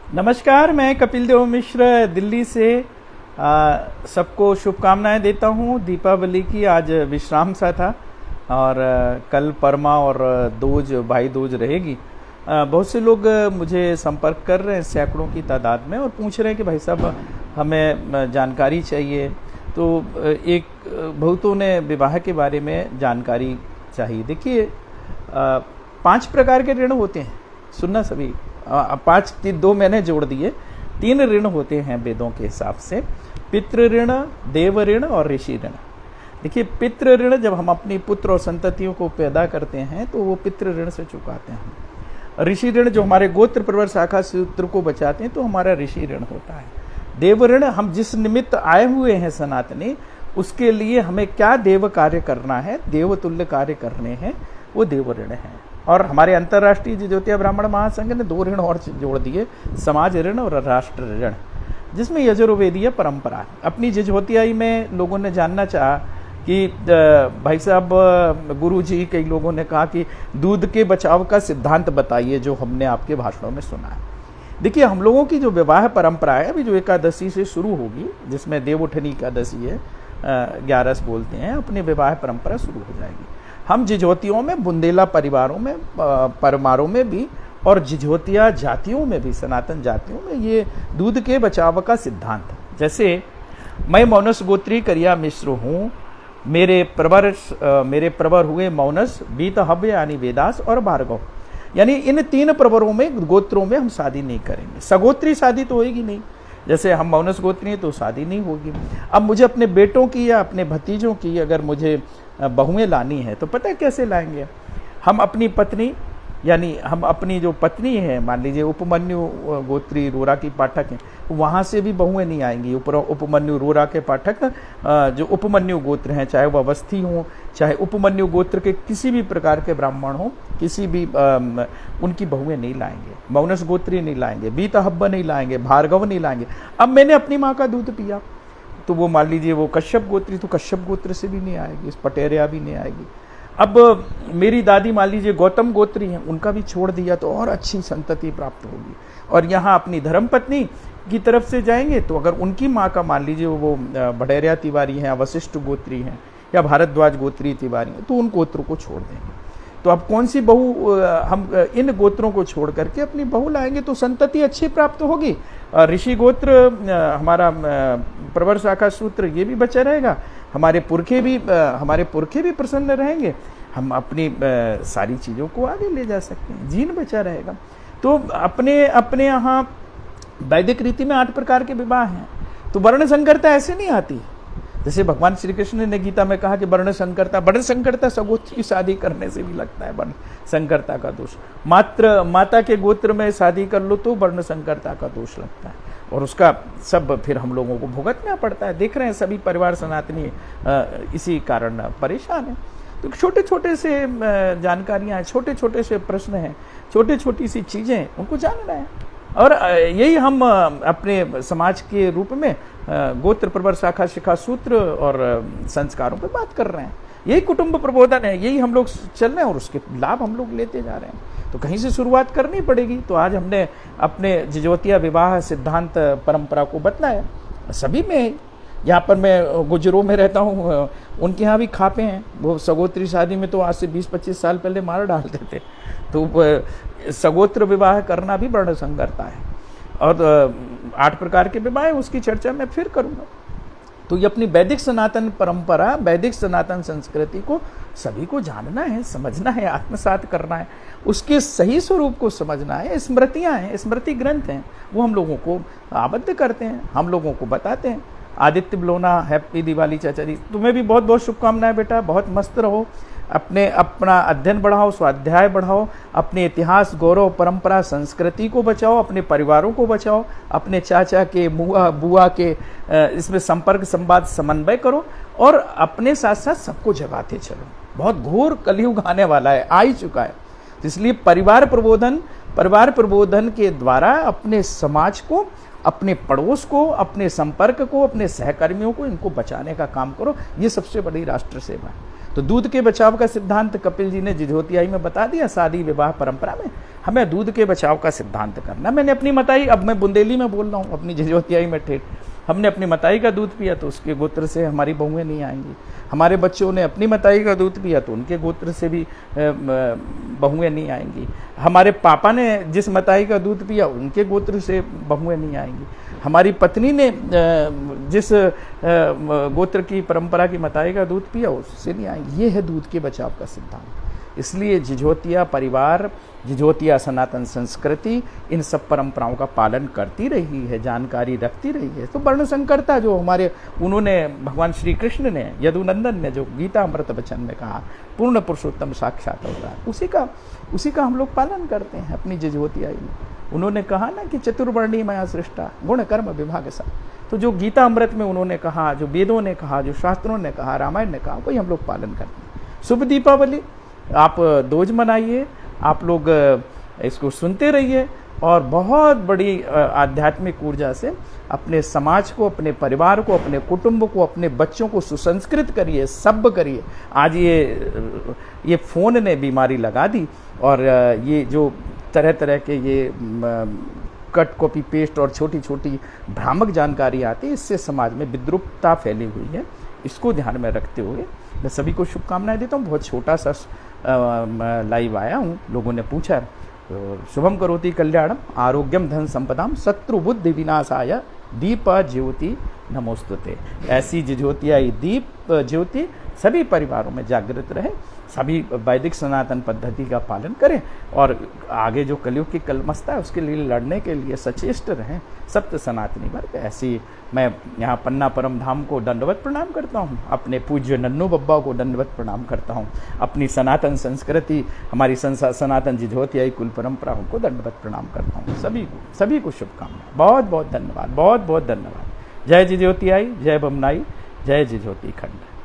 नमस्कार, मैं कपिल देव मिश्र दिल्ली से सबको शुभकामनाएं देता हूं। दीपावली की आज विश्राम सा था और कल परमा और दूज भाई दूज रहेगी। बहुत से लोग मुझे संपर्क कर रहे हैं सैकड़ों की तादाद में और पूछ रहे हैं कि भाई साहब हमें जानकारी चाहिए। तो एक बहुतों ने विवाह के बारे में जानकारी चाहिए। देखिए 5 प्रकार के ऋण होते हैं, सुनना सभी। 5 2 मैंने जोड़ दिए। 3 ऋण होते हैं वेदों के हिसाब से, पितृ ऋण, देव ऋण और ऋषि ऋण। देखिए पितृ ऋण जब हम अपनी पुत्र और संततियों को पैदा करते हैं तो वो पितृ ऋण से चुकाते हैं। ऋषि ऋण जो हमारे गोत्र प्रवर शाखा सूत्र को बचाते हैं तो हमारा ऋषि ऋण होता है। देव ऋण हम जिस निमित्त आए हुए हैं सनातनी, उसके लिए हमें क्या देव कार्य करना है, देवतुल्य कार्य करने हैं, वो देव ऋण है। और हमारे अंतर्राष्ट्रीय ज्योतिया ब्राह्मण महासंघ ने 2 ऋण और जोड़ दिए, समाज ऋण और राष्ट्र ऋण, जिसमें यजुर्वेदीय परंपरा। अपनी जिज्योतियाई में लोगों ने जानना चाहा कि भाई साहब गुरुजी, कई लोगों ने कहा कि दूध के बचाव का सिद्धांत बताइए जो हमने आपके भाषणों में सुना है। देखिए हम लोगों की जो विवाह परंपरा है, अभी जो एकादशी से शुरू होगी, जिसमें देवउठनी एकादशी है, 11 बोलते हैं, अपनी विवाह परंपरा शुरू हो जाएगी। हम जिज्योतियों में, बुंदेला परिवारों में, परमारों में भी और जिज्योतिया जातियों में भी, सनातन जातियों में ये दूध के बचाव का सिद्धांत है। जैसे मैं मौनस गोत्री करिया मिश्र हूँ, मेरे प्रवर हुए मौनस, बीत हव्य यानी वेदास और भार्गव। यानी इन 3 प्रवरों में, गोत्रों में हम शादी नहीं करेंगे। सगोत्री शादी तो होगी नहीं, जैसे हम मौनस गोत्री हैं तो शादी नहीं होगी। अब मुझे अपने बेटों की या अपने भतीजों की अगर मुझे बहुएं लानी है तो पता है कैसे लाएंगे? हम अपनी पत्नी, यानी हम अपनी जो पत्नी है, मान लीजिए उपमन्यु गोत्री रोरा की पाठक हैं, वहाँ से भी बहुएं नहीं आएंगी। उपमन्यु रोरा के पाठक जो उपमन्यु गोत्र हैं, चाहे वह अवस्थी हों, चाहे उपमन्यु गोत्र के किसी भी प्रकार के ब्राह्मण हों, किसी भी उनकी बहुएं नहीं लाएंगे। मौनस गोत्री नहीं लाएंगे, बीत हब्ब नहीं लाएंगे, भार्गव नहीं लाएंगे। अब मैंने अपनी माँ का दूध पिया तो वो मान लीजिए वो कश्यप गोत्री, तो कश्यप गोत्र से भी नहीं आएगी, पटेरिया भी नहीं आएगी। अब मेरी दादी मान लीजिए गौतम गोत्री हैं, उनका भी छोड़ दिया तो और अच्छी संतति प्राप्त होगी। और यहाँ अपनी धर्मपत्नी की तरफ से जाएंगे तो अगर उनकी माँ का मान लीजिए वो भटेरिया तिवारी हैं, वशिष्ठ गोत्री हैं या भारद्वाज गोत्री तिवारी हैं, तो उन गोत्रों को छोड़ देंगे। तो अब कौन सी बहू, हम इन गोत्रों को छोड़ करके अपनी बहू लाएंगे तो संतति अच्छी प्राप्त होगी। ऋषि गोत्र, हमारा प्रवर शाखा सूत्र, ये भी बचा रहेगा। हमारे पुरखे भी प्रसन्न रहेंगे। हम अपनी सारी चीज़ों को आगे ले जा सकते हैं, जीन बचा रहेगा। तो अपने यहाँ वैदिक रीति में 8 प्रकार के विवाह हैं। तो वर्ण संकरता ऐसे नहीं आती। जैसे भगवान श्री कृष्ण ने गीता में कहा कि वर्ण संकरता सगोत्री की शादी करने से भी लगता है वर्ण संकरता का दोष। माता के गोत्र में शादी कर लो तो वर्ण संकरता का दोष लगता है और उसका सब फिर हम लोगों को भुगतना पड़ता है। देख रहे हैं सभी परिवार सनातनी इसी कारण परेशान है। तो छोटे छोटे से जानकारियाँ हैं, छोटे छोटे से प्रश्न हैं, छोटी छोटी सी चीज़ें, उनको जानना है। और यही हम अपने समाज के रूप में गोत्र प्रवर शाखा शिखा सूत्र और संस्कारों पर बात कर रहे हैं। यही कुटुंब प्रबोधन है, यही हम लोग चल रहे हैं और उसके लाभ हम लोग लेते जा रहे हैं। तो कहीं से शुरुआत करनी पड़ेगी। तो आज हमने अपने जिज्योतिया विवाह सिद्धांत परंपरा को बतलाया। सभी में, यहाँ पर मैं गुजरों में रहता हूँ, उनके यहाँ भी खापे हैं। वो सगोत्री शादी में तो आज से 20-25 साल पहले मार डालते थे। तो सगोत्र विवाह करना भी वर्ण संकरता है। और 8 प्रकार के विवाह है, उसकी चर्चा मैं फिर करूँगा। तो ये अपनी वैदिक सनातन परंपरा, वैदिक सनातन संस्कृति को सभी को जानना है, समझना है, आत्मसात करना है, उसके सही स्वरूप को समझना है। स्मृतियाँ हैं, स्मृति ग्रंथ हैं, वो हम लोगों को आबद्ध करते हैं, हम लोगों को बताते हैं। आदित्य बिलोना, हैप्पी दिवाली चाचा जी, तुम्हें भी बहुत बहुत शुभकामनाएं बेटा, बहुत मस्त रहो, अपना अध्ययन बढ़ाओ, स्वाध्याय बढ़ाओ, अपने इतिहास, गौरव, परंपरा, संस्कृति को बचाओ, अपने परिवारों को बचाओ, अपने चाचा के, बुआ के इसमें संपर्क, संवाद, समन्वय करो और अपने साथ साथ सबको जगाते चलो। बहुत घोर कलयुग आने वाला है, आ ही चुका है। तो इसलिए परिवार प्रबोधन के द्वारा अपने समाज को, अपने पड़ोस को, अपने संपर्क को, अपने सहकर्मियों को, इनको बचाने का काम करो। ये सबसे बड़ी राष्ट्र सेवा है। तो दूध के बचाव का सिद्धांत कपिल जी ने जिझोतियाई में बता दिया। शादी विवाह परंपरा में हमें दूध के बचाव का सिद्धांत करना। मैंने अपनी मताई, अब मैं बुंदेली में बोल रहा हूँ, अपनी जिझोतियाई में ठेठ, हमने अपनी मताई का दूध पिया तो उसके गोत्र से हमारी बहुएं नहीं आएंगी। हमारे बच्चों ने अपनी मताई का दूध पिया तो उनके गोत्र से भी बहुएं नहीं आएंगी। हमारे पापा ने जिस मताई का दूध पिया उनके गोत्र से बहुएं नहीं आएंगी। हमारी पत्नी ने जिस गोत्र की परंपरा की मताई का दूध पिया उससे नहीं आएंगी। ये है दूध के बचाव का सिद्धांत। इसलिए जिझोतिया परिवार, जिझोतिया सनातन संस्कृति इन सब परंपराओं का पालन करती रही है, जानकारी रखती रही है। तो वर्ण संकरता जो हमारे उन्होंने भगवान श्री कृष्ण ने, यदुनंदन ने जो गीता अमृत वचन में कहा, पूर्ण पुरुषोत्तम साक्षात अवतार, उसी का हम लोग पालन करते हैं अपनी जिझोतियाई में। उन्होंने कहा ना कि चतुर्वर्णी मया सृष्टा गुण कर्म विभाग सा। तो जो गीता अमृत में उन्होंने कहा, जो वेदों ने कहा, जो शास्त्रों ने कहा, रामायण ने कहा, वही हम लोग पालन करते हैं। शुभ दीपावली, आप दोज मनाइए, आप लोग इसको सुनते रहिए और बहुत बड़ी आध्यात्मिक ऊर्जा से अपने समाज को, अपने परिवार को, अपने कुटुंब को, अपने बच्चों को सुसंस्कृत करिए, सभ्य करिए। आज ये फोन ने बीमारी लगा दी और ये जो तरह तरह के ये कट कॉपी पेस्ट और छोटी छोटी भ्रामक जानकारी आती है, इससे समाज में विद्रूपता फैली हुई है। इसको ध्यान में रखते हुए मैं सभी को शुभकामनाएं देता हूँ। बहुत छोटा सा लाइव आया हूँ, लोगों ने पूछा तो शुभम करोति कल्याणम आरोग्यम धन संपदाम शत्रु बुद्धि विनाशाय दीप ज्योति नमोस्तुते। ऐसी जिझोतियाई दीप ज्योति सभी परिवारों में जागृत रहे, सभी वैदिक सनातन पद्धति का पालन करें और आगे जो कलयुग की कलमस्ता है उसके लिए लड़ने के लिए सचेष्ट रहें सप्त सनातनी वर्ग। ऐसी मैं यहाँ पन्ना परम धाम को दंडवत प्रणाम करता हूँ, अपने पूज्य नन्नू बब्बा को दंडवत प्रणाम करता हूँ, अपनी सनातन संस्कृति, हमारी सनातन जिझोतियाई कुल परंपराओं को दंडवत प्रणाम करता हूँ। सभी को शुभकामनाएं। बहुत बहुत धन्यवाद, बहुत बहुत धन्यवाद। जय जिझोतियाई, जय बमनाई, जय जिझोती खंड।